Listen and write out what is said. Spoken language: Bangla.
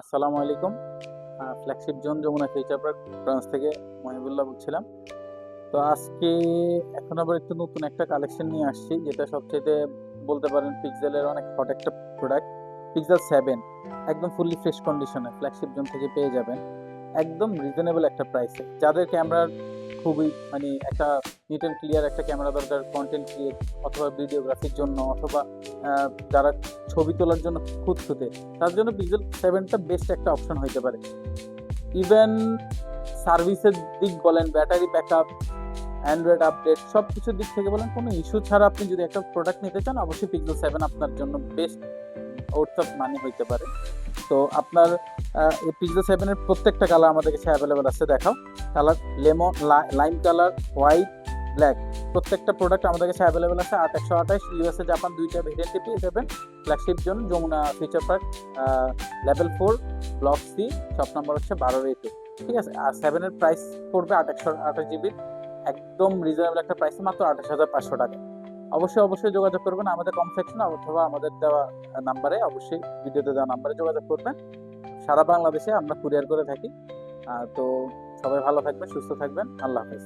আসসালামু আলাইকুম। Flagship zone Jamuna future park branch থেকে মহিবুল্লাহ বলছিলাম। তো আজকে এখন আবার একটু নতুন একটা কালেকশন নিয়ে আসছি, যেটা সবচাইতে বলতে পারেন পিক্সেলের অনেক হট একটা প্রোডাক্ট। পিক্সেল 7 একদম ফুললি ফ্রেশ কন্ডিশনে ফ্ল্যাগশিপ জোন থেকে পেয়ে যাবেন একদম রিজনেবল একটা প্রাইসে। যাদের ক্যামেরার খুবই মানে একটা নিট অ্যান্ড ক্লিয়ার একটা ক্যামেরা দরকার কন্টেন্ট ক্রিয়েট অথবা ভিডিওগ্রাফির জন্য, অথবা যারা ছবি তোলার জন্য খুঁতখুঁতে, তার জন্য পিক্সেল 7টা বেস্ট একটা অপশন হইতে পারে। ইভেন সার্ভিসের দিক বলেন, ব্যাটারি ব্যাকআপ, অ্যান্ড্রয়েড আপডেট সব কিছুর দিক থেকে বলেন, কোনো ইস্যু ছাড়া আপনি যদি একটা প্রোডাক্ট নিতে চান, অবশ্যই পিক্সেল 7 আপনার জন্য বেস্ট আউট অফ মানি হইতে পারে। তো আপনার এই পিক্সেল 7 এর প্রত্যেকটা কালার আমাদের কাছে অ্যাভেলেবল আছে। দেখাও colour, lemon, lime colour, white, black, প্রত্যেকটা প্রোডাক্ট আমাদের কাছে অ্যাভেলেবল আছে। 8128 ইউএসএ জাপান দুইটা ভেরিয়েন্টে পেয়ে যাবেন। Flagship zone Jamuna future park, level 4, block C, shop number হচ্ছে 12A2। ঠিক আছে। আর 7 এর প্রাইস পড়বে 2828 জিবির একদম রিজনেবল একটা প্রাইস, মাত্র 28,500 টাকা। অবশ্যই যোগাযোগ করবেন আমাদের কম সেকশনে, অথবা আমাদের দেওয়া নাম্বারে, অবশ্যই ভিডিওতে দেওয়া নাম্বারে যোগাযোগ করবেন। সারা বাংলাদেশে আমরা কুরিয়ার করে থাকি। তো সবাই ভালো থাকবেন, সুস্থ থাকবেন। আল্লাহ হাফেজ।